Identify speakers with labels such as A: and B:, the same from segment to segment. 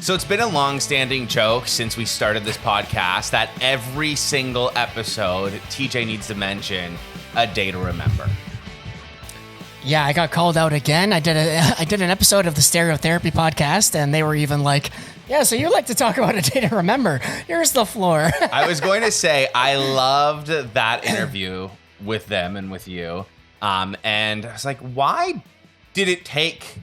A: So it's been a long-standing joke since we started this podcast that every single episode, TJ needs to mention a day to remember.
B: Yeah, I got called out again. I did an episode of the Stereotherapy podcast, and they were even like, yeah, so you like to talk about a day to remember. Here's the floor.
A: I was going to say, I loved that interview with them and with you. And I was like, why did it take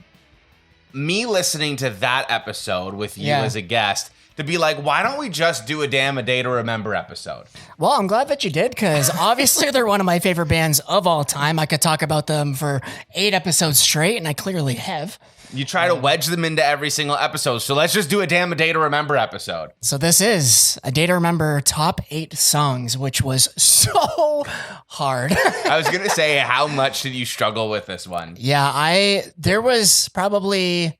A: me listening to that episode with you as a guest to be like, why don't we just do a day to remember episode?
B: Well, I'm glad that you did, because obviously they're one of my favorite bands of all time. I could talk about them for 8 episodes straight, and I clearly have.
A: You try to wedge them into every single episode, so let's just do a day to remember episode.
B: So this is a day to remember top 8 songs, which was so hard.
A: I was going to say, how much did you struggle with this one?
B: Yeah, there was probably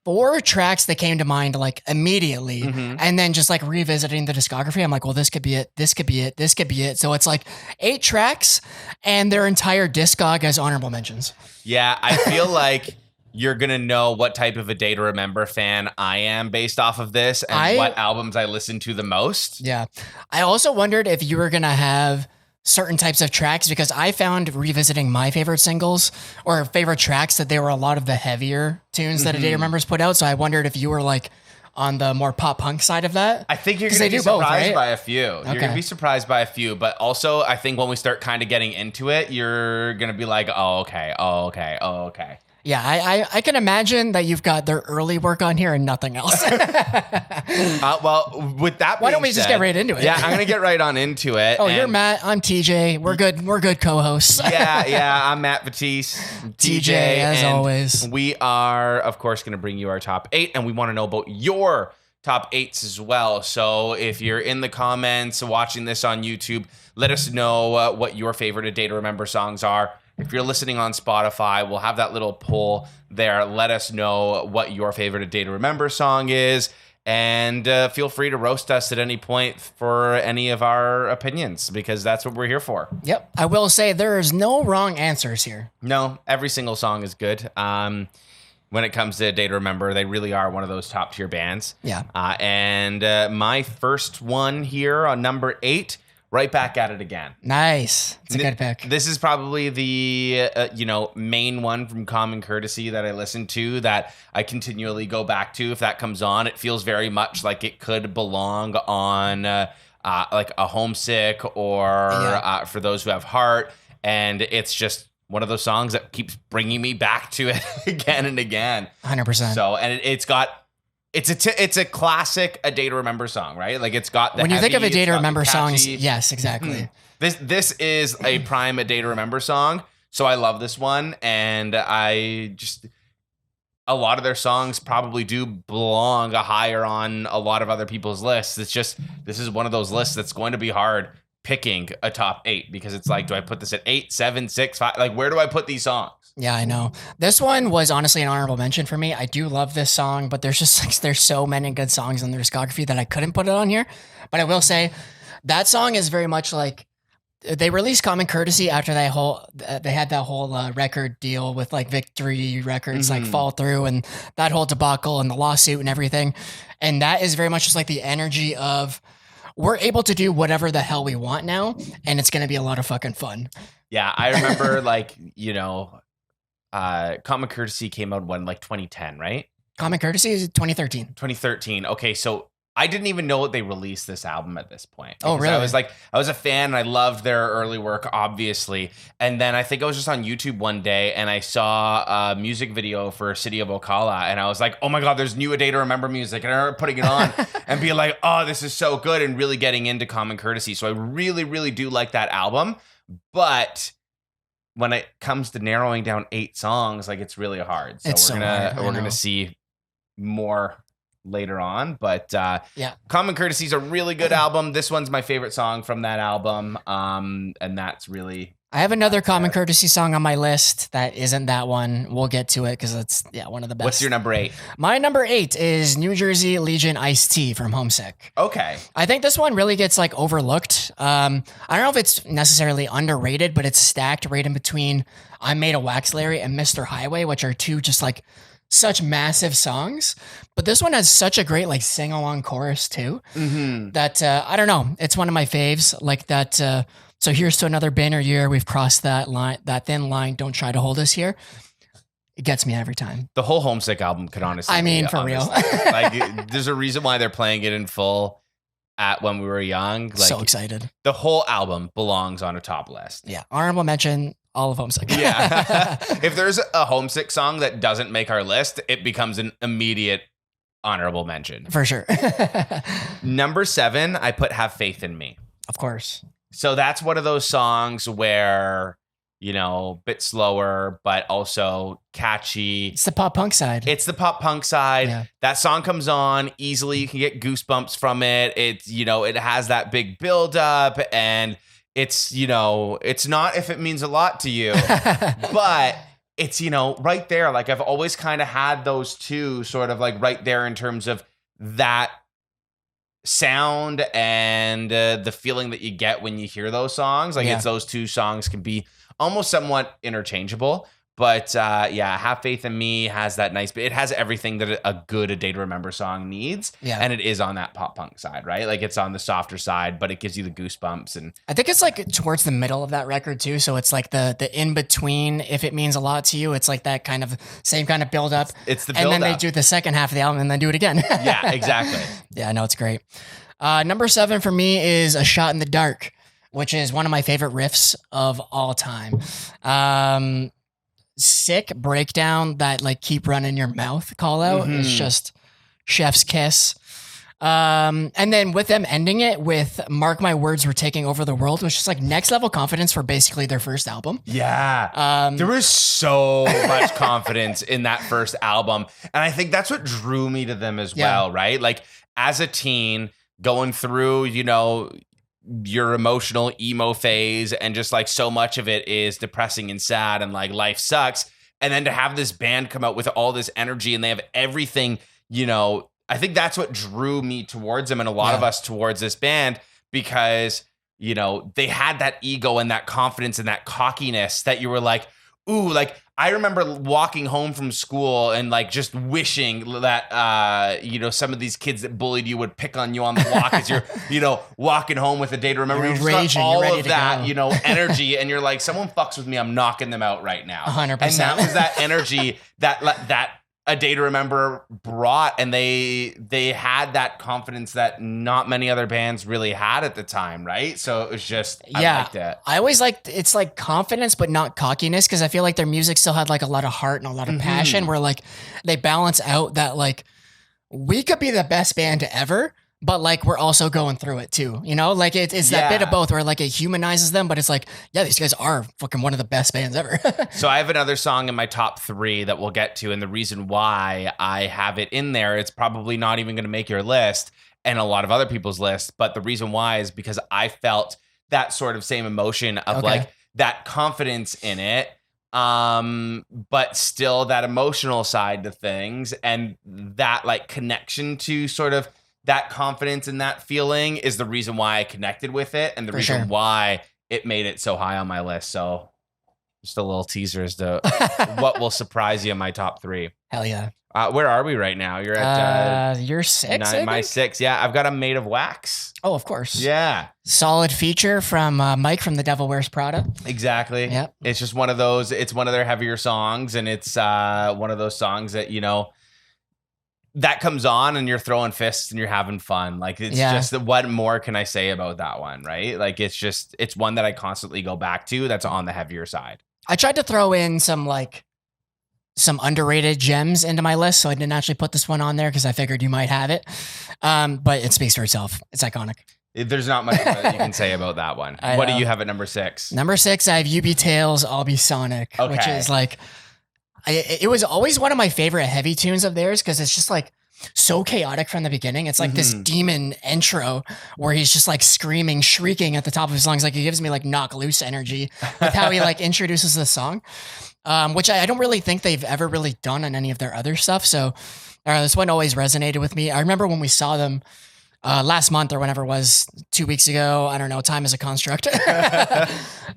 B: 4 tracks that came to mind like immediately. And then just like revisiting the discography, I'm like, well, this could be it. This could be it. This could be it. So it's like 8 tracks and their entire discog as honorable mentions.
A: Yeah, I feel like you're going to know what type of a day to remember fan I am based off of this and what albums I listen to the most.
B: Yeah. I also wondered if you were going to have certain types of tracks, because I found revisiting my favorite singles or favorite tracks that they were a lot of the heavier tunes that A Day to Remember's put out. So I wondered if you were like on the more pop punk side of that.
A: I think you're going to be surprised by a few.
B: Okay.
A: You're going to be surprised by a few, but also I think when we start kind of getting into it, you're going to be like, oh, okay.
B: Yeah, I can imagine that you've got their early work on here and nothing else.
A: Well, with that,
B: why don't we just get right into it?
A: Yeah, I'm gonna get right on into it.
B: Oh, you're Matt. I'm TJ. We're good co-hosts.
A: Yeah. I'm Matt Batiste.
B: TJ, as always.
A: We are, of course, gonna bring you our top 8, and we want to know about your top 8s as well. So if you're in the comments watching this on YouTube, let us know what your favorite A Day to Remember songs are. If you're listening on Spotify, we'll have that little poll there. Let us know what your favorite A Day to Remember song is. And feel free to roast us at any point for any of our opinions, because that's what we're here for.
B: Yep. I will say there is no wrong answers here.
A: No, every single song is good. When it comes to A Day to Remember, they really are one of those top tier bands.
B: Yeah.
A: And my first one here on number 8, Right Back at It Again.
B: Nice. It's a good pick.
A: This is probably the main one from Common Courtesy that I listen to, that I continually go back to. If that comes on, it feels very much like it could belong on like a Homesick or For Those Who Have Heart. And it's just one of those songs that keeps bringing me back to it again and again.
B: 100%.
A: So, and it's a classic A Day to Remember song, right? Like it's got the
B: when you
A: heavy,
B: think of A Day to Remember
A: catchy
B: songs, yes, exactly.
A: This is a prime A Day to Remember song, so I love this one, and a lot of their songs probably do belong higher on a lot of other people's lists. It's just, this is one of those lists that's going to be hard picking a top 8, because it's like, do I put this at 8, 7, 6, 5? Like, where do I put these songs?
B: Yeah, I know. This one was honestly an honorable mention for me. I do love this song, but there's just like, there's so many good songs in the discography that I couldn't put it on here. But I will say that song is very much like, they released Common Courtesy after they had that whole record deal with like Victory Records, like fall through, and that whole debacle and the lawsuit and everything. And that is very much just like the energy of, we're able to do whatever the hell we want now, and it's going to be a lot of fucking fun.
A: Yeah, I remember Common Courtesy came out when, like 2010, right?
B: Common Courtesy is 2013.
A: 2013. Okay, so I didn't even know they released this album at this point.
B: Oh, really?
A: I was a fan and I loved their early work, obviously. And then I think I was just on YouTube one day and I saw a music video for City of Ocala. And I was like, oh my God, there's new A Day to Remember music. And I remember putting it on and being like, oh, this is so good, and really getting into Common Courtesy. So I really, really do like that album. But when it comes to narrowing down 8 songs, like, it's really hard. So we're gonna see more later on, but Common Courtesy is a really good album. This one's my favorite song from that album, and that's really.
B: I have another Common Courtesy song on my list that isn't that one. We'll get to it because it's one of the best.
A: What's your number 8?
B: My number 8 is New Jersey Legion Iced Tea from Homesick.
A: Okay.
B: I think this one really gets like overlooked. I don't know if it's necessarily underrated, but it's stacked right in between I'm Made of Wax Larry and Mr. Highway, which are two just like such massive songs, but this one has such a great like sing along chorus too. That I don't know, it's one of my faves. Like that. So here's to another banner year. We've crossed that line, that thin line. Don't try to hold us here. It gets me every time.
A: The whole Homesick album could honestly,
B: I mean,
A: be
B: for
A: on
B: real.
A: this list. Like, there's a reason why they're playing it in full at when we were young. Like,
B: So excited.
A: the whole album belongs on a top list.
B: Yeah. Honorable mention, all of Homesick.
A: Yeah. If there's a Homesick song that doesn't make our list, it becomes an immediate honorable mention.
B: For sure.
A: Number 7, I put Have Faith in Me.
B: Of course.
A: So that's one of those songs where, you know, bit slower, but also catchy.
B: It's the pop punk side.
A: It's the pop punk side.
B: Yeah.
A: That song comes on easily. You can get goosebumps from it. It's, you know, it has that big build up, and it's, you know, it's not If It Means a Lot to You, but it's, you know, right there. Like, I've always kind of had those two sort of like right there in terms of that sound and the feeling that you get when you hear those songs. Like,
B: Yeah.
A: it's those two songs can be almost somewhat interchangeable. But yeah, Have Faith in Me has that nice, it has everything that a good A Day to Remember song needs.
B: Yeah.
A: And it is on that pop punk side, right? Like, it's on the softer side, but it gives you the goosebumps. And
B: I think it's like towards the middle of that record too. So it's like the in between. If It Means a Lot to You, it's like that kind of same kind of build up.
A: it's the
B: And
A: build
B: then they
A: up.
B: do the second half of the album and then do it again.
A: Yeah, exactly.
B: Yeah, no, it's great. Number 7 for me is A Shot in the Dark, which is one of my favorite riffs of all time. Sick breakdown, that like keep running your mouth call out is just chef's kiss. And then with them ending it with Mark My Words, We're Taking Over the World, which is like next level confidence for basically their first album.
A: Yeah. There was so much confidence in that first album. And I think that's what drew me to them as well, right? Like, as a teen going through, you know, your emotional emo phase, and just like so much of it is depressing and sad and like life sucks. And then to have this band come out with all this energy and they have everything, you know, I think that's what drew me towards them and a lot of us towards this band, because, you know, they had that ego and that confidence and that cockiness that you were like, ooh, like, I remember walking home from school and like just wishing that, you know, some of these kids that bullied you would pick on you on the walk as you're, you know, walking home with A Day to Remember.
B: You're
A: You just got
B: raging,
A: all
B: you're ready
A: of
B: to
A: that,
B: go.
A: you know, energy, and you're like, someone fucks with me, I'm knocking them out right now.
B: 100%.
A: And that was that energy that A Day to Remember brought, and they had that confidence that not many other bands really had at the time, right? So it was just, I liked it.
B: I always liked, it's like confidence but not cockiness, because I feel like their music still had like a lot of heart and a lot of passion, where like they balance out that like we could be the best band ever, but like we're also going through it too, you know? Like it's that bit of both where like it humanizes them, but it's like, yeah, these guys are fucking one of the best bands ever.
A: So I have another song in my top 3 that we'll get to, and the reason why I have it in there, it's probably not even going to make your list and a lot of other people's lists, but the reason why is because I felt that sort of same emotion of like that confidence in it, but still that emotional side to things, and that like connection to sort of that confidence and that feeling is the reason why I connected with it, and the reason why it made it so high on my list. So just a little teaser as to what will surprise you in my top 3.
B: Hell yeah.
A: Where are we right now? You're at
B: You're 6.
A: 9, my 6. Yeah, I've got a Made of Wax.
B: Oh, of course.
A: Yeah,
B: Solid feature from Mike from The Devil Wears Prada.
A: exactly.
B: Yep.
A: It's just one of those. It's one of their heavier songs, and it's one of those songs that, you know, that comes on and you're throwing fists and you're having fun. Like, it's just, what more can I say about that one, right? Like, it's one that I constantly go back to that's on the heavier side.
B: I tried to throw in some underrated gems into my list, so I didn't actually put this one on there because I figured you might have it. But it speaks for itself. It's iconic.
A: There's not much that you can say about that one. What do you have at number 6?
B: Number 6, I have You Be Tails, I'll Be Sonic, which is like, it was always one of my favorite heavy tunes of theirs, because it's just like so chaotic from the beginning. It's like this demon intro where he's just like screaming, shrieking at the top of his lungs. Like, it gives me like Knock Loose energy with how he like introduces the song, which I don't really think they've ever really done on any of their other stuff. So this one always resonated with me. I remember when we saw them last month or whenever it was, 2 weeks ago. I don't know. Time is a construct.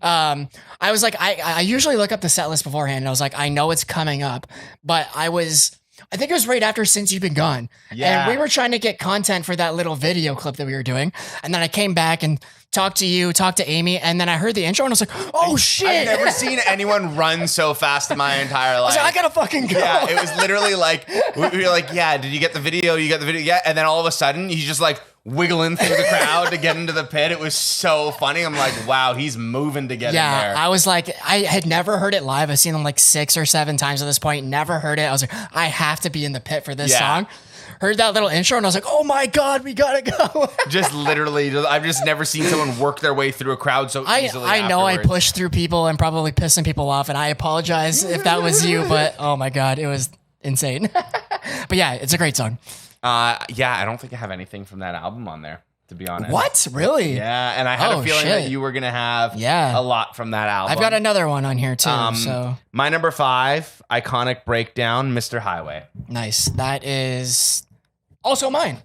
B: I was like, I usually look up the set list beforehand, and I was like, I know it's coming up, but I was I think it was right after Since You've Been Gone.
A: Yeah.
B: And we were trying to get content for that little video clip that we were doing. And then I came back and talked to you, talked to Amy, and then I heard the intro and I was like, oh shit.
A: I've never seen anyone run so fast in my entire life.
B: I was like, I gotta fucking go.
A: Yeah, it was literally like, we were like, yeah, did you get the video? You got the video? Yeah. And then all of a sudden, he's just like wiggling through the crowd to get into the pit. It was so funny. I'm like, wow, he's moving to get in there.
B: I was like, I had never heard it live. I've seen him like 6 or 7 times at this point. Never heard it. I was like, I have to be in the pit for this song. Heard that little intro and I was like, oh my God, we gotta go.
A: Just literally, I've just never seen someone work their way through a crowd so easily.
B: I know I
A: afterwards.
B: pushed through people and probably pissing people off, and I apologize if that was you, but oh my God, it was insane. But yeah, it's a great song.
A: Yeah, I don't think I have anything from that album on there, to be honest.
B: What? Really?
A: Yeah, and I had a feeling that you were going to have a lot from that album.
B: I've got another one on here too. So
A: my number 5, iconic breakdown, Mr. Highway.
B: Nice. That is also mine.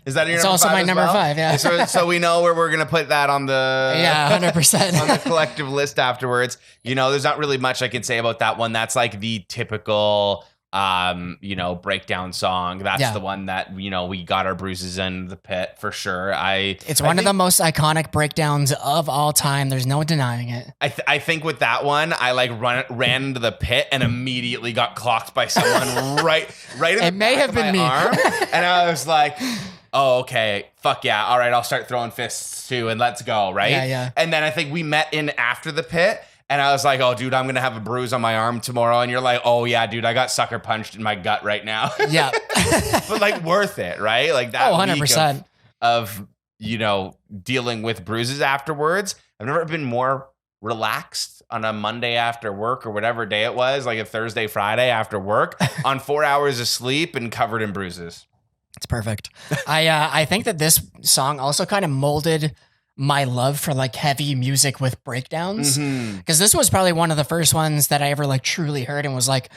A: Is that your
B: it's
A: number 5?
B: It's also my number 5, yeah.
A: So we know where we're going to put that on the
B: 100%
A: on the collective list afterwards. You know, there's not really much I can say about that one. That's like the typical breakdown song. That's the one that, we got our bruises in the pit for sure.
B: It's one of the most iconic breakdowns of all time. There's no denying it.
A: I think with that one, I like ran into the pit and immediately got clocked by someone right in the back of my arm. And I was like, oh, okay, fuck yeah. All right, I'll start throwing fists too and let's go, right?
B: Yeah.
A: And then I think we met in after the pit. And I was like, oh, dude, I'm going to have a bruise on my arm tomorrow. And you're like, oh, yeah, dude, I got sucker punched in my gut right now.
B: Yeah.
A: But like worth it, right? Like that
B: 100%.
A: week of dealing with bruises afterwards. I've never been more relaxed on a Monday after work or whatever day it was, like a Thursday, Friday after work on 4 hours of sleep and covered in bruises.
B: It's perfect. I think that this song also kind of molded my love for like heavy music with breakdowns, because this was probably one of the first ones that I ever like truly heard and was like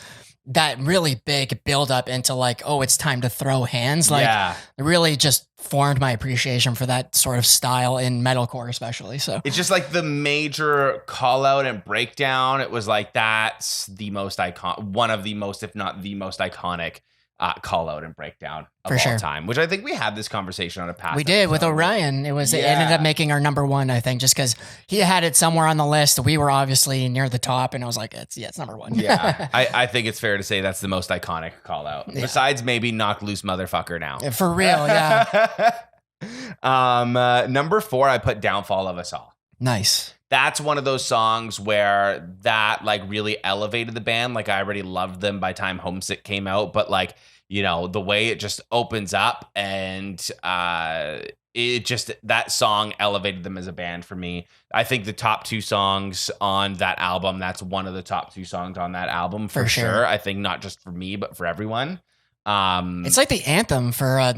B: that really big build up into like, oh, it's time to throw hands. Like it really just formed my appreciation for that sort of style in metalcore, especially. So
A: it's just like the major call out and breakdown. It was like, that's the most one of the most, if not the most iconic call out and breakdown of all time, which I think we had this conversation on a past.
B: We did with Orion. It ended up making our number 1, I think, just because he had it somewhere on the list. We were obviously near the top, and I was like, it's number 1.
A: Yeah, I think it's fair to say that's the most iconic call out, besides maybe Knock Loose Motherfucker Now.
B: For real, yeah.
A: Number 4, I put Downfall of Us All.
B: Nice.
A: That's one of those songs where that like really elevated the band. Like I already loved them by the time Homesick came out, but like, the way it just opens up and that song elevated them as a band for me. I think the top 2 songs on that album, that's one of the top 2 songs on that album for sure. I think not just for me, but for everyone.
B: It's like the anthem for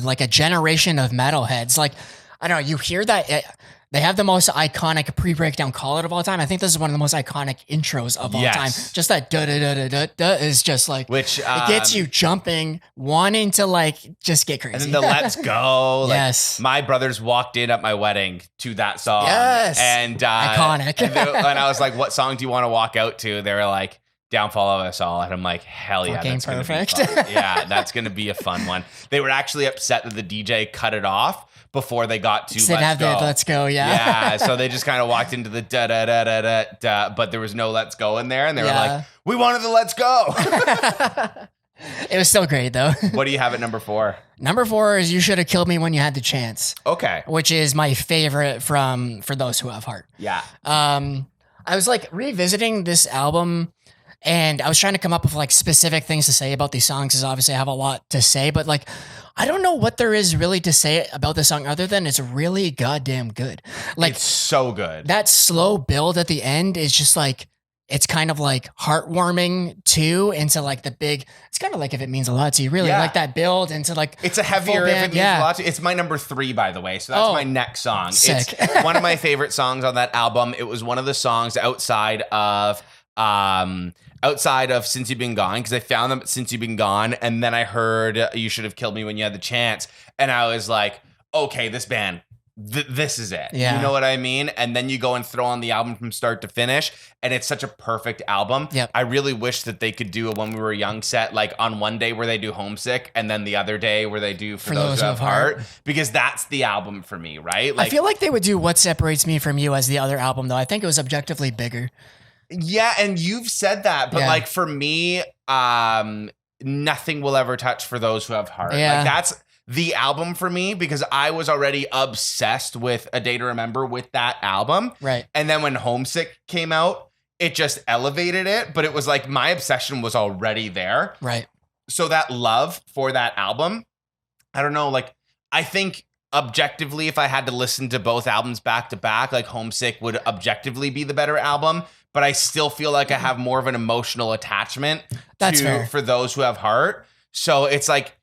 B: like a generation of metalheads. Like, I don't know, you hear that they have the most iconic pre-breakdown call out of all time. I think this is one of the most iconic intros of all time. Just that da da da da da is just like, which it gets you jumping, wanting to like just get crazy.
A: And then the Let's Go. Like,
B: yes.
A: My brothers walked in at my wedding to that song.
B: Yes.
A: And
B: iconic.
A: and I was like, what song do you want to walk out to? They were like, Downfall of Us All. And I'm like, hell yeah, that's perfect. Gonna be fun. Yeah, that's going to be a fun one. They were actually upset that the DJ cut it off before they got to
B: Let's Go.
A: Yeah. So they just kind of walked into the da da da da da da, but there was no Let's Go in there. And they were like, we wanted the Let's Go.
B: It was still great though.
A: What do you have at number 4?
B: Number 4 is You Should Have Killed Me When You Had the Chance.
A: Okay.
B: Which is my favorite For Those Who Have Heart.
A: Yeah.
B: I was like revisiting this album and I was trying to come up with like specific things to say about these songs, because obviously I have a lot to say, but like, I don't know what there is really to say about this song other than it's really goddamn good. Like,
A: it's so good.
B: That slow build at the end is just like, it's kind of like heartwarming too, into like the big, it's kind of like If It Means a Lot to You, really like that build into like,
A: it's a heavier If It Means a Lot to You. It's my number 3, by the way. So that's my next song.
B: Sick.
A: It's one of my favorite songs on that album. It was one of the songs outside of Since You've Been Gone, because I found them Since You've Been Gone, and then I heard You Should Have Killed Me When You Had the Chance, and I was like, okay, this band this is it.
B: Yeah.
A: You know what I mean? And then you go and throw on the album from start to finish, and it's such a perfect album.
B: Yep.
A: I really wish that they could do a When We Were Young set, like on one day where they do Homesick, and then the other day where they do For Those Who Have Heart, because that's the album for me, right? Like,
B: I feel like they would do What Separates Me From You as the other album, though. I think it was objectively bigger.
A: yeah, and you've said that, but like for me, nothing will ever touch For Those Who Have Heart.
B: Yeah.
A: Like that's the album for me, because I was already obsessed with A Day to Remember with that album.
B: Right.
A: And then when Homesick came out, it just elevated it, but it was like my obsession was already there.
B: Right.
A: So that love for that album, I don't know, like I think objectively, if I had to listen to both albums back to back, like Homesick would objectively be the better album, but I still feel like I have more of an emotional attachment
B: That's
A: to
B: fair.
A: For Those Who Have Heart. So it's like,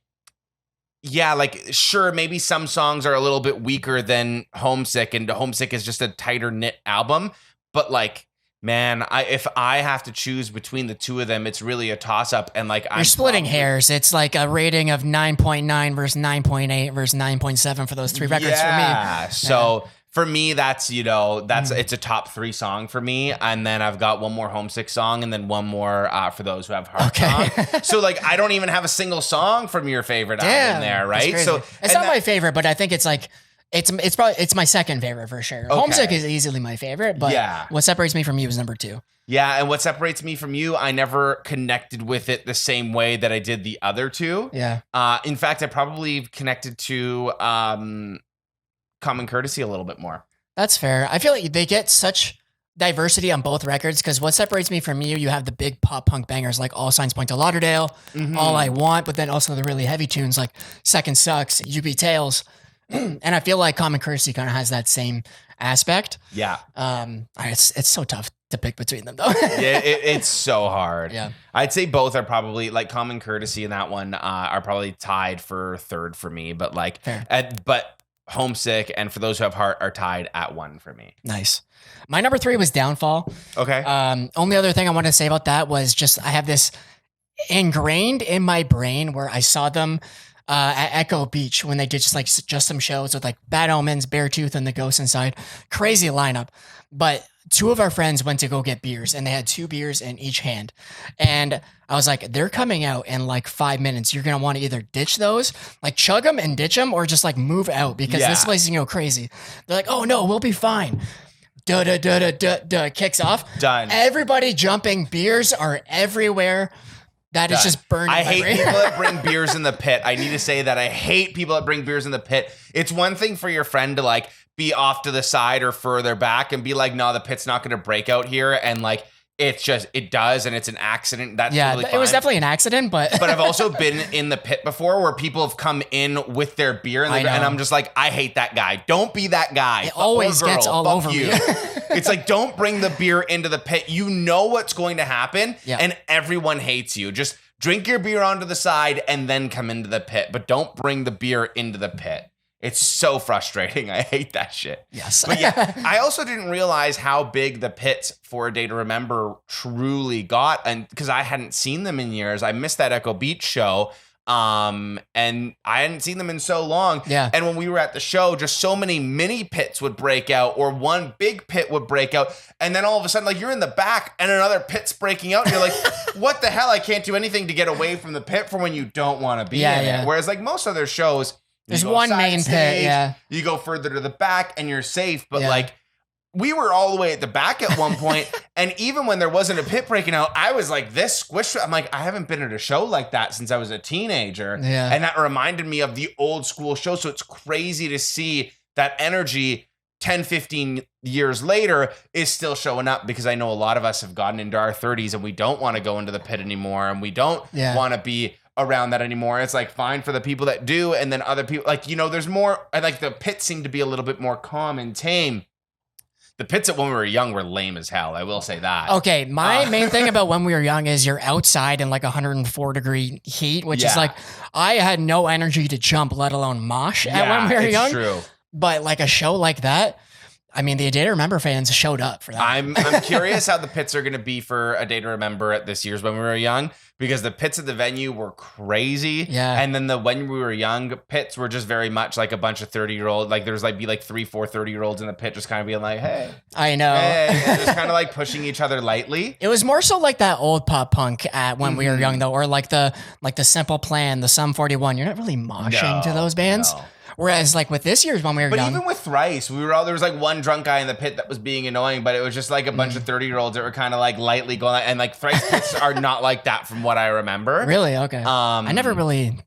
A: yeah, like sure, maybe some songs are a little bit weaker than Homesick, and Homesick is just a tighter knit album. But like, man, if I have to choose between the two of them, it's really a toss up. And like,
B: You're splitting hairs. It's like a rating of 9.9 versus 9.8 versus 9.7 for those three records for me.
A: Yeah. So for me, that's, it's a top 3 song for me. And then I've got one more Homesick song and then one more For Those Who Have Heart song. So like, I don't even have a single song from your favorite album there, right? So
B: it's not my favorite, but I think it's like, it's my second favorite for sure.
A: Okay.
B: Homesick is easily my favorite, but
A: Yeah.
B: What Separates Me From You is number 2.
A: Yeah, and What Separates Me From You, I never connected with it the same way that I did the other two.
B: Yeah.
A: In fact, I probably connected to Common Courtesy a little bit more.
B: That's fair. I feel like they get such diversity on both records, because What Separates Me From You have the big pop punk bangers like All Signs Point to Lauderdale, All I Want, but then also the really heavy tunes like Second Sucks, You Be Tales. And I feel like Common Courtesy kind of has that same aspect.
A: Yeah.
B: It's so tough to pick between them though.
A: Yeah, it's so hard.
B: Yeah.
A: I'd say both are probably, like Common Courtesy and that one are probably tied for third for me, but like, but Homesick and For Those Who Have Heart are tied at 1 for me.
B: Nice. My number 3 was Downfall.
A: Okay.
B: Only other thing I want to say about that was just I have this ingrained in my brain where I saw them at Echo Beach when they did just some shows with like Bad Omens, Beartooth, and The Ghost Inside. Crazy lineup. But 2 of our friends went to go get beers, and they had 2 beers in each hand. And I was like, they're coming out in like 5 minutes. You're going to want to either ditch those, like chug them and ditch them, or just like move out because this place is going to go crazy. They're like, oh no, we'll be fine. Kicks off.
A: Done.
B: Everybody jumping. Beers are everywhere. That is just burned.
A: I hate people that bring beers in the pit. I need to say that I hate people that bring beers in the pit. It's one thing for your friend to like be off to the side or further back and be like, no, the pit's not going to break out here. And like, it does. And it's an accident. That's totally fine.
B: It was definitely an accident, but
A: I've also been in the pit before where people have come in with their beer and I'm just like, I hate that guy. Don't be that guy.
B: It always gets all over
A: you.
B: me.
A: It's like, don't bring the beer into the pit. You know what's going to happen and everyone hates you. Just drink your beer onto the side and then come into the pit, but don't bring the beer into the pit. It's so frustrating. I hate that shit.
B: Yes.
A: But yeah, I also didn't realize how big the pits for A Day to Remember truly got, and because I hadn't seen them in years. I missed that Echo Beach show. And I hadn't seen them in so long.
B: Yeah.
A: And when we were at the show, just so many mini pits would break out, or one big pit would break out. And then all of a sudden, like you're in the back and another pit's breaking out. And you're like, what the hell? I can't do anything to get away from the pit for when you don't want to be in it. Whereas like most other shows,
B: there's one main
A: stage,
B: pit.
A: you go further to the back and you're safe. But like, we were all the way at the back at one point, and even when there wasn't a pit breaking out, I was like this squished. I'm like, I haven't been at a show like that since I was a teenager.
B: Yeah.
A: And that reminded me of the old school show. So it's crazy to see that energy 10, 15 years later is still showing up, because I know a lot of us have gotten into our 30s and we don't want to go into the pit anymore, and we don't want to be around that anymore. It's like fine for the people that do, and then other people, like, there's more, like the pits seem to be a little bit more calm and tame. The pits at When We Were Young were lame as hell. I will say that.
B: Okay, my main thing about When We Were Young is you're outside in like 104-degree heat, which is like, I had no energy to jump, let alone mosh at When We Were Young.
A: True.
B: But like a show like that, I mean, the A Day to Remember fans showed up for that.
A: I'm curious how the pits are going to be for A Day to Remember at this year's When We Were Young, because the pits at the venue were crazy.
B: Yeah.
A: And then the When We Were Young pits were just very much like a bunch of 30-year-old, like there's like 3, 4 30-year-olds in the pit just kind of being like, hey.
B: I know.
A: Hey, and just kind of like pushing each other lightly.
B: It was more so like that old pop punk at When We Were Young though, or like the Simple Plan, the Sum 41. You're not really moshing to those bands.
A: No.
B: Whereas like with this year's When We Were Young.
A: But even with Thrice, there was like one drunk guy in the pit that was being annoying, but it was just like a bunch of 30-year-olds that were kind of like lightly going, and like Thrice pits are not like that from what I remember.
B: Really? Okay. I never really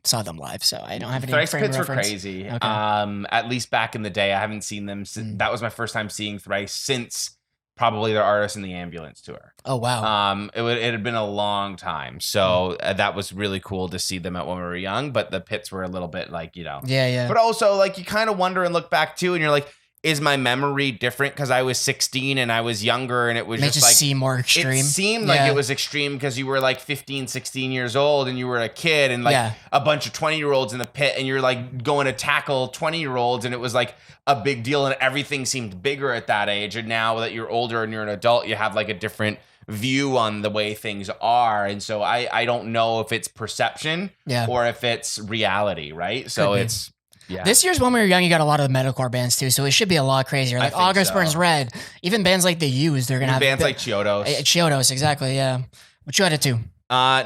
B: saw them live, so I don't have any
A: Thrice
B: frame of
A: pits were
B: reference.
A: crazy.
B: Okay.
A: At least back in the day, I haven't seen them. That was my first time seeing Thrice since probably their Artists in the Ambulance tour.
B: Oh wow.
A: It had been a long time, so that was really cool to see them at When We Were Young. But the pits were a little bit like,
B: Yeah.
A: But also, like, you kind of wonder and look back too, and you're like, is my memory different because I was 16 and I was younger, and it was
B: May
A: just like
B: seem more extreme.
A: It seemed like it was extreme because you were like 15, 16 years old and you were a kid, and like a bunch of 20-year-olds in the pit, and you're like going to tackle 20-year-olds, and it was like a big deal, and everything seemed bigger at that age. And now that you're older and you're an adult, you have like a different view on the way things are. And so I don't know if it's perception or if it's reality, right? So it's This year's When We Were Young, you got a lot of the metalcore bands too, so it should be a lot crazier. Like August Burns Red, even bands like The Used, they're gonna have bands like Chiodos.
B: Chiodos, exactly, yeah. What you had it to?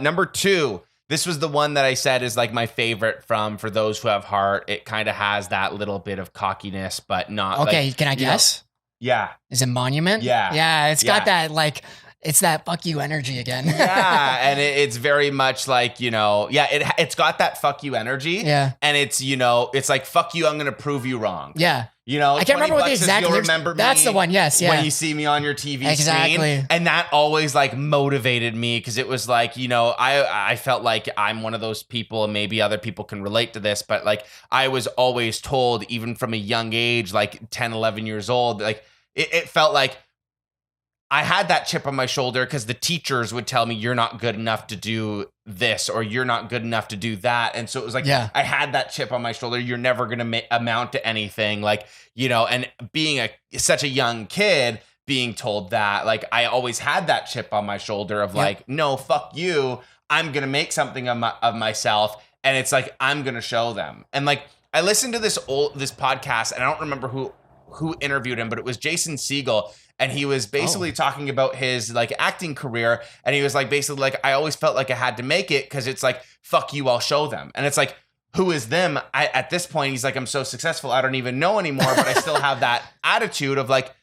A: Number 2. This was the one that I said is like my favorite from For Those Who Have Heart. It kind of has that little bit of cockiness, but not.
B: Okay,
A: like,
B: can I guess?
A: Yeah.
B: Is it Monument?
A: Yeah.
B: Yeah, it's got that like. It's that fuck you energy again.
A: Yeah, and it's very much like, it's got that fuck you energy.
B: Yeah.
A: And it's, it's like, fuck you, I'm going to prove you wrong.
B: Yeah.
A: I
B: can't remember what the exact
A: lyrics. Remember me.
B: That's the one, yes, yeah.
A: When you see me on your TV
B: exactly.
A: screen. And that always like motivated me because it was like, I felt like I'm one of those people, and maybe other people can relate to this, but like I was always told, even from a young age, like 10, 11 years old, like it felt like I had that chip on my shoulder because the teachers would tell me, you're not good enough to do this, or you're not good enough to do that. And so it was like, I had that chip on my shoulder. You're never going to amount to anything. Like, and being such a young kid being told that, like, I always had that chip on my shoulder of like, no, fuck you. I'm going to make something of myself. And it's like, I'm going to show them. And like, I listened to this podcast, and I don't remember who interviewed him, but it was Jason Segel. And he was basically talking about his like acting career. And he was like, basically like, I always felt like I had to make it because it's like, fuck you, I'll show them. And it's like, who is them? At this point, he's like, I'm so successful, I don't even know anymore. But I still have that attitude of like,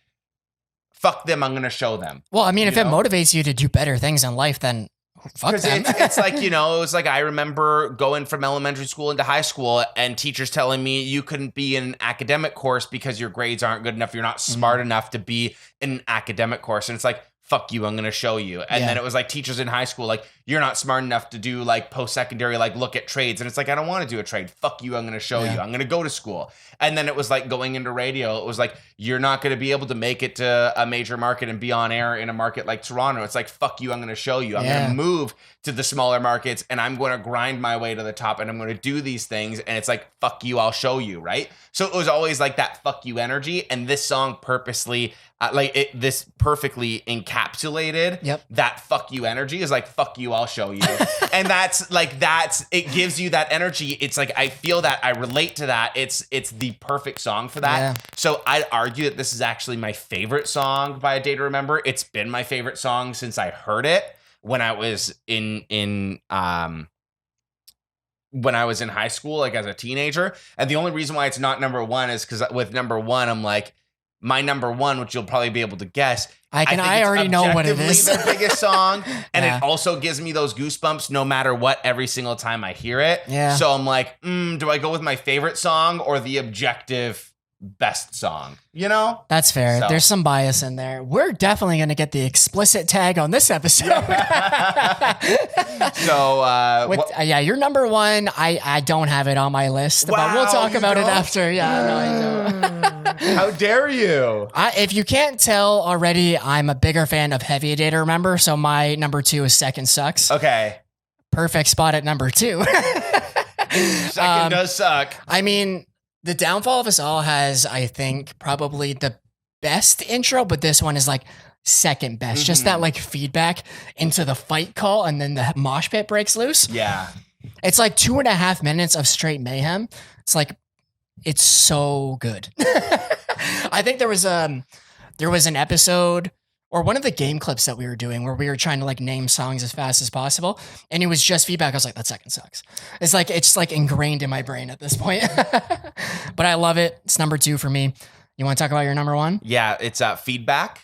A: fuck them, I'm going to show them.
B: Well, I mean, if it motivates you to do better things in life, then fuck them.
A: It's like, it was like, I remember going from elementary school into high school and teachers telling me you couldn't be in an academic course because your grades aren't good enough. You're not smart enough to be in an academic course. And it's like, fuck you, I'm going to show you. And then it was like teachers in high school, like, you're not smart enough to do like post-secondary, like look at trades. And it's like, I don't want to do a trade. Fuck you, I'm going to show you. I'm going to go to school. And then it was like going into radio. It was like, you're not going to be able to make it to a major market and be on air in a market like Toronto. It's like, fuck you, I'm going to show you. I'm going to move to the smaller markets, and I'm going to grind my way to the top, and I'm going to do these things. And it's like, fuck you, I'll show you, right? So it was always like that fuck you energy. And this song purposely, this perfectly encapsulated that fuck you energy. Is like, fuck you, I'll show you. And it gives you that energy. It's like, I feel that, I relate to that. It's the perfect song for that. Yeah. So I'd argue that this is actually my favorite song by A Day to Remember. It's been my favorite song since I heard it when I was in high school, like as a teenager. And the only reason why it's not number 1 is because with number 1, I'm like, my number 1, which you'll probably be able to guess.
B: I already know what it is.
A: The biggest song, and it also gives me those goosebumps no matter what every single time I hear it.
B: Yeah.
A: So I'm like, do I go with my favorite song or the objective best song?
B: That's fair. So. There's some bias in there. We're definitely going to get the explicit tag on this episode.
A: So
B: you're number 1. I don't have it on my list, but we'll talk about it after. Yeah, no, I don't.
A: How dare you?
B: If you can't tell already, I'm a bigger fan of Heavy A Day to Remember, so my number 2 is Second Sucks.
A: Okay.
B: Perfect spot at number 2.
A: Second does suck.
B: I mean, The Downfall of Us All has, I think, probably the best intro, but this one is like second best. Just that like feedback into the fight call, and then the mosh pit breaks loose.
A: Yeah.
B: It's like 2.5 minutes of straight mayhem. It's so good. I think there was an episode or one of the game clips that we were doing where we were trying to like name songs as fast as possible, and it was just feedback. I was like, that second sucks. It's like ingrained in my brain at this point. But I love it. It's number 2 for me. You want to talk about your number 1?
A: Yeah, it's feedback.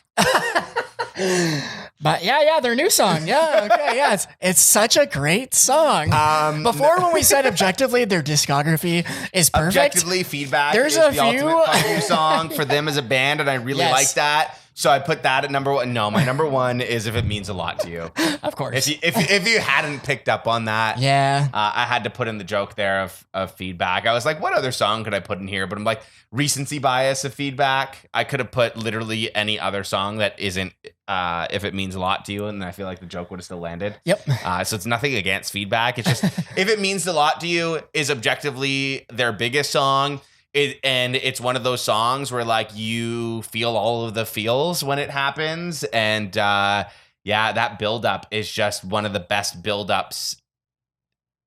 B: But yeah, their new song. Yeah, okay, yeah. It's such a great song. Before, when we said objectively their discography is perfect.
A: Objectively, feedback
B: There's
A: is
B: a
A: the
B: few
A: ultimate fuck you song for them as a band, and I really like that. So I put that at number 1. No, my number 1 is If It Means a Lot to You.
B: Of course.
A: If you hadn't picked up on that,
B: yeah,
A: I had to put in the joke there of feedback. I was like, what other song could I put in here? But I'm like, recency bias of feedback. I could have put literally any other song that isn't If It Means a Lot to You, and I feel like the joke would have still landed.
B: Yep.
A: So it's nothing against feedback. It's just If It Means a Lot to You is objectively their biggest song. And it's one of those songs where like you feel all of the feels when it happens. And that buildup is just one of the best buildups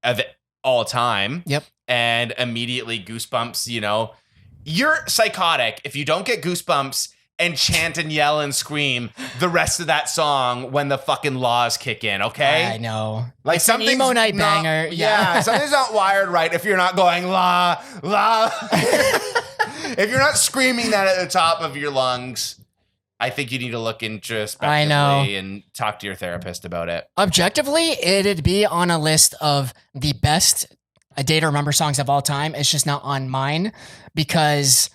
A: of all time.
B: Yep.
A: And immediately goosebumps, you're psychotic if you don't get goosebumps and chant and yell and scream the rest of that song when the fucking laws kick in, okay?
B: I know.
A: Like something's
B: emo night
A: not,
B: banger.
A: Yeah, something's not wired right if you're not going la, la. If you're not screaming that at the top of your lungs, I think you need to look introspectively and talk to your therapist about it.
B: Objectively, it'd be on a list of the best A Day to Remember songs of all time. It's just not on mine because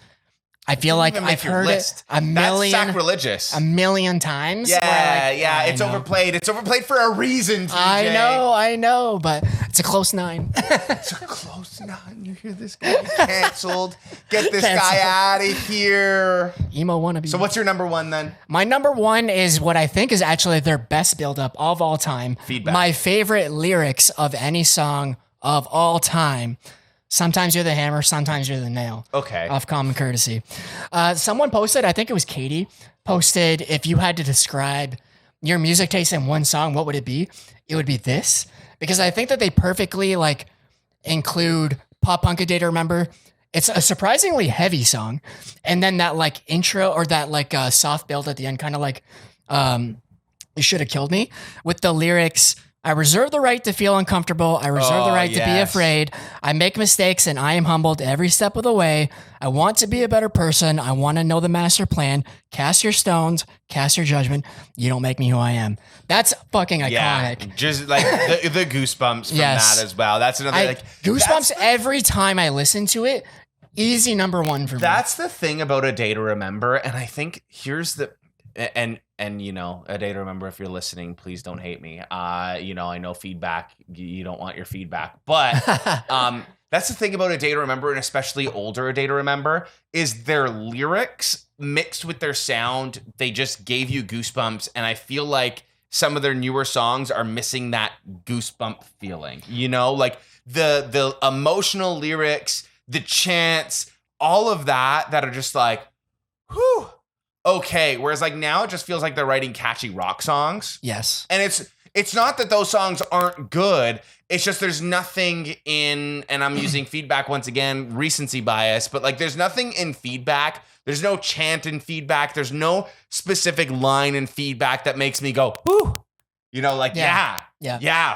B: I feel like I've heard it
A: That's sacrilegious.
B: a million times.
A: Yeah, it's overplayed. It's overplayed for a reason, TJ.
B: I know, but it's a close 9.
A: It's a close 9. You hear this guy canceled? Get this guy out of here.
B: Emo wannabe.
A: So what's your number 1 then?
B: My number 1 is what I think is actually their best buildup of all time.
A: Feedback.
B: My favorite lyrics of any song of all time. Sometimes you're the hammer, sometimes you're the nail.
A: Okay.
B: Off Common Courtesy. Someone posted, I think it was Katie, posted, if you had to describe your music taste in one song, what would it be? It would be this. Because I think that they perfectly like include Pop Punk A Day to Remember. It's a surprisingly heavy song. And then that like intro or that like soft build at the end, kind of like You Should Have Killed Me, with the lyrics, I reserve the right to feel uncomfortable. I reserve the right to be afraid. I make mistakes and I am humbled every step of the way. I want to be a better person. I want to know the master plan. Cast your stones, cast your judgment. You don't make me who I am. That's fucking iconic.
A: Yeah, just like the goosebumps from that as well. That's another
B: goosebumps every time I listen to it. Easy number 1 for me.
A: That's the thing about A Day to Remember, and I think here's the and A Day to Remember, if you're listening, please don't hate me. I know feedback, you don't want your feedback, but that's the thing about A Day to Remember, and especially older A Day to Remember, is their lyrics mixed with their sound. They just gave you goosebumps, and I feel like some of their newer songs are missing that goosebump feeling. Like the emotional lyrics, the chants, all of that are just like, whew. Okay, whereas like now it just feels like they're writing catchy rock songs.
B: Yes.
A: And it's not that those songs aren't good. It's just there's nothing in, and I'm using feedback once again, recency bias, but like there's nothing in feedback. There's no chant in feedback. There's no specific line in feedback that makes me go, whoo. Yeah,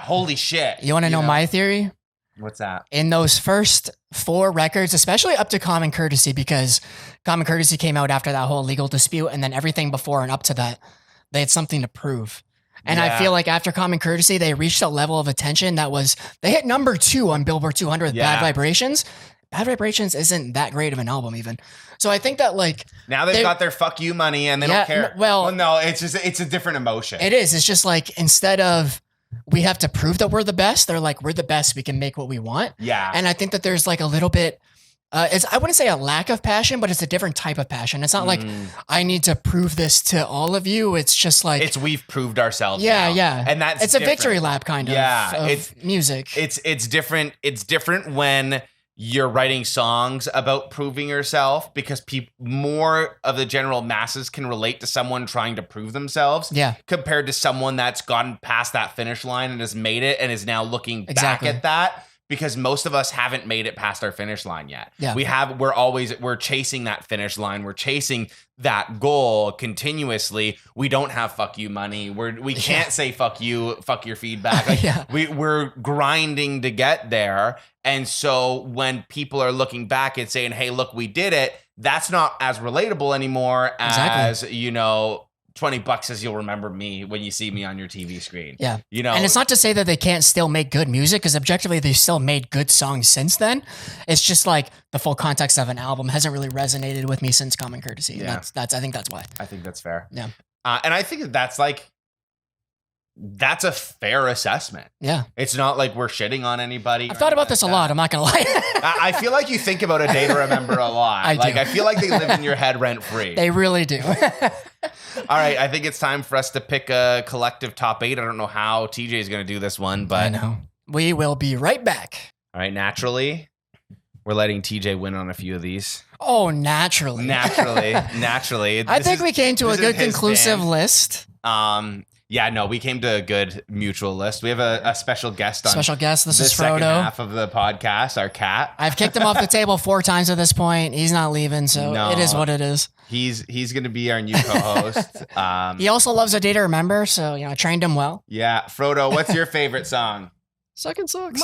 A: holy shit.
B: You want to know my theory?
A: What's that?
B: In those first 4 records, especially up to Common Courtesy, because Common Courtesy came out after that whole legal dispute, and then everything before and up to that, they had something to prove. And I feel like after Common Courtesy, they reached a level of attention that was, they hit number 2 on Billboard 200 with Bad Vibrations. Bad Vibrations isn't that great of an album even. So I think that like...
A: Now they've got their fuck you money and they don't care.
B: Well,
A: no, it's a different emotion.
B: It is. It's just like, instead of we have to prove that we're the best, they're like, we're the best, we can make what we want.
A: Yeah.
B: And I think that there's like a little bit, I wouldn't say a lack of passion, but it's a different type of passion. It's not like I need to prove this to all of you. It's just like
A: we've proved ourselves.
B: Yeah,
A: now.
B: yeah.
A: And that's
B: it's
A: different.
B: a victory lap kind of, of music.
A: It's different. It's different when you're writing songs about proving yourself because more of the general masses can relate to someone trying to prove themselves compared to someone that's gotten past that finish line and has made it and is now looking back at that, because most of us haven't made it past our finish line yet. We're chasing that finish line. We're chasing that goal continuously. We don't have fuck you money. We can't say fuck you, fuck your feedback. We're grinding to get there. And so when people are looking back and saying, hey, look, we did it, that's not as relatable anymore as, $20 says you'll remember me when you see me on your TV screen.
B: Yeah. And it's not to say that they can't still make good music, because objectively they've still made good songs since then. It's just like the full context of an album hasn't really resonated with me since Common Courtesy. Yeah. I think that's why.
A: I think that's fair.
B: Yeah.
A: And I think that's a fair assessment.
B: Yeah.
A: It's not like we're shitting on anybody.
B: I've thought about this a lot. I'm not going to lie.
A: I feel like you think about A Day to Remember a lot. I feel like they live in your head rent free.
B: They really do.
A: All right. I think it's time for us to pick a collective top 8. I don't know how TJ is going to do this one, but
B: I know. We will be right back.
A: All right. Naturally, we're letting TJ win on a few of these.
B: Oh, naturally.
A: Naturally.
B: I think we came to a good conclusive list.
A: Yeah, no, we came to a good mutual list. We have a special guest on.
B: Special guest. This is Frodo.
A: Second half of the podcast, our cat.
B: I've kicked him off the table 4 times at this point. He's not leaving, so it is what it is.
A: He's going to be our new co-host.
B: He also loves A Day to Remember, so I trained him well.
A: Yeah, Frodo, what's your favorite song?
B: Sucking Sucks.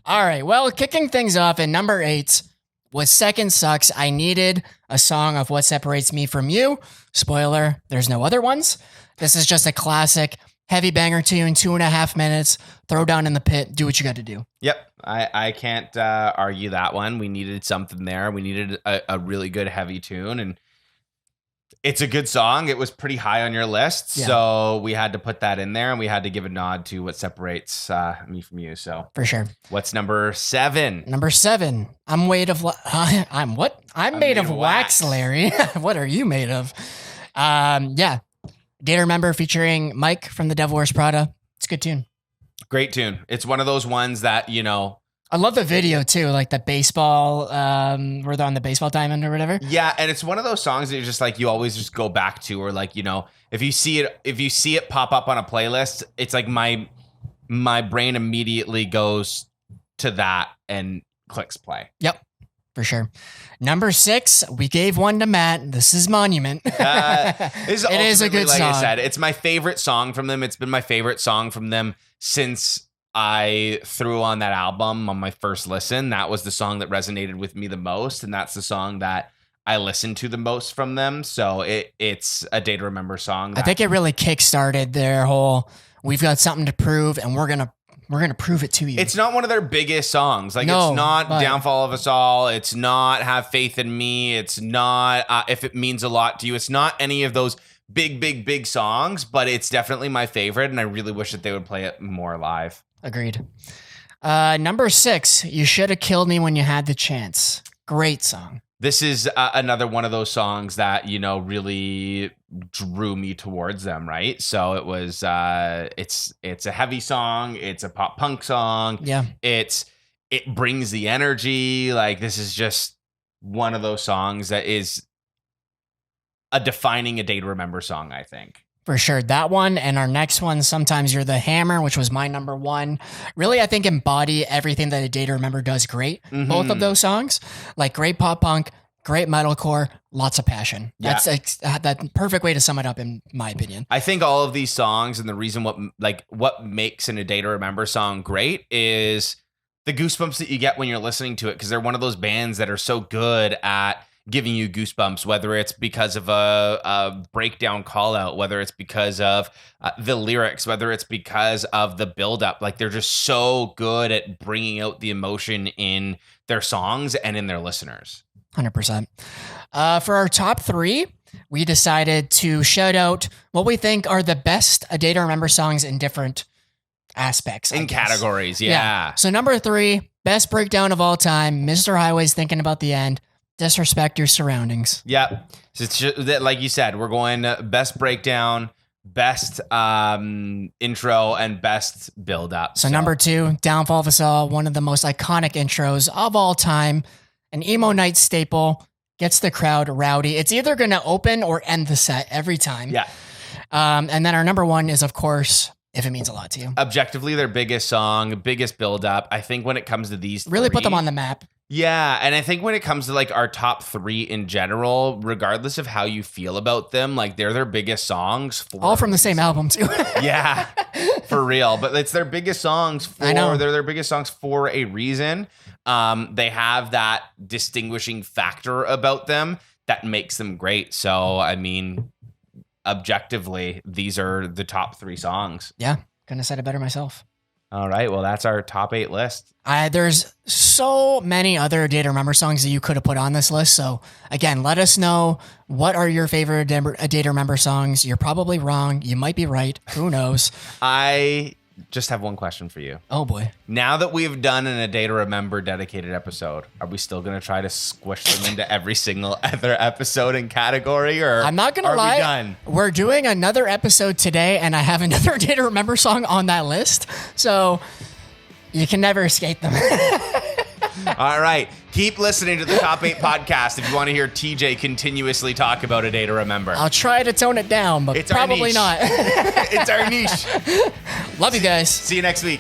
B: All right, well, kicking things off at number 8 was Second Sucks. I needed a song of what separates me from you. Spoiler, there's no other ones. This is just a classic heavy banger tune, 2.5 minutes. Throw down in the pit. Do what you got to do.
A: Yep. I can't argue that one. We needed something there. We needed a really good heavy tune, and it's a good song. It was pretty high on your list, so we had to put that in there, and we had to give a nod to what separates me from you. So
B: for sure.
A: What's number 7?
B: Number 7. I'm made of wax, Larry. What are you made of? Day to Remember featuring Mike from The Devil Wears Prada. It's a good tune.
A: Great tune. It's one of those ones that,
B: I love the video too, like the baseball, where they're on the baseball diamond or whatever.
A: Yeah, and it's one of those songs that you're just like, you always just go back to, or like, if you see it pop up on a playlist, it's like my brain immediately goes to that and clicks play.
B: Yep, for sure. Number 6, we gave one to Matt. This is Monument.
A: It is a good song. Like I said, it's my favorite song from them. It's been my favorite song from them since I threw on that album on my first listen. That was the song that resonated with me the most, and that's the song that I listened to the most from them. So it's a Day to Remember song.
B: I think it really kickstarted their whole, we've got something to prove, and we're gonna prove it to you.
A: It's not one of their biggest songs. Like, it's not Downfall of Us All. It's not Have Faith in Me. It's not If It Means a Lot to You. It's not any of those big songs, but it's definitely my favorite, and I really wish that they would play it more live.
B: Agreed. Number 6, You Should Have Killed Me When You Had the Chance. Great song.
A: This is another one of those songs that, really drew me towards them, right? So it was, it's a heavy song. It's a pop punk song.
B: Yeah.
A: It brings the energy. Like, this is just one of those songs that is a defining A Day to Remember song, I think.
B: For sure. That one and our next one, Sometimes You're the Hammer, which was my number 1. Really, I think embody everything that A Day to Remember does great. Mm-hmm. Both of those songs, like great pop punk, great metalcore, lots of passion.
A: Yeah.
B: That's that perfect way to sum it up, in my opinion.
A: I think all of these songs, and the reason what makes an A Day to Remember song great is the goosebumps that you get when you're listening to it, because they're one of those bands that are so good at giving you goosebumps, whether it's because of a breakdown call out, whether it's because of the lyrics, whether it's because of the buildup. Like, they're just so good at bringing out the emotion in their songs and in their listeners.
B: 100%. For our top 3, we decided to shout out what we think are the best A Day to Remember songs in different aspects.
A: In categories, yeah.
B: So number 3, best breakdown of all time, Mr. Highway's Thinking About the End. Disrespect Your Surroundings.
A: Yeah. So it's just, like you said, we're going best breakdown, best intro and best build up.
B: So number 2, Downfall of Us All, one of the most iconic intros of all time. An emo night staple, gets the crowd rowdy. It's either going to open or end the set every time.
A: Yeah.
B: And then our number 1 is, of course, If It Means a Lot to You.
A: Objectively, their biggest song, biggest build up. I think when it comes to these
B: Really
A: three,
B: put them on the map.
A: Yeah, and I think when it comes to like our top 3 in general, regardless of how you feel about them, like they're their biggest songs.
B: All from the same album too.
A: Yeah, for real. But it's their biggest songs.
B: I know.
A: They're their biggest songs for a reason. They have that distinguishing factor about them that makes them great. So, I mean, objectively, these are the top 3 songs.
B: Yeah, couldn't have said it better myself.
A: All right, well, that's our top 8 list.
B: There's so many other A Day to Remember songs that you could have put on this list. So again, let us know, what are your favorite A Day to Remember songs? You're probably wrong. You might be right. Who knows?
A: I just have one question for you.
B: Oh boy.
A: Now that we've done an A Day to Remember dedicated episode, are we still going to try to squish them into every single other episode and category, or
B: I'm not going to lie.
A: we done?
B: We're doing another episode today, and I have another A Day to Remember song on that list. So you can never escape them.
A: All right. Keep listening to the Top 8 podcast if you want to hear TJ continuously talk about A Day to Remember.
B: I'll try to tone it down, but
A: It's our
B: probably
A: niche.
B: not.
A: It's our niche.
B: Love you guys.
A: See you next week.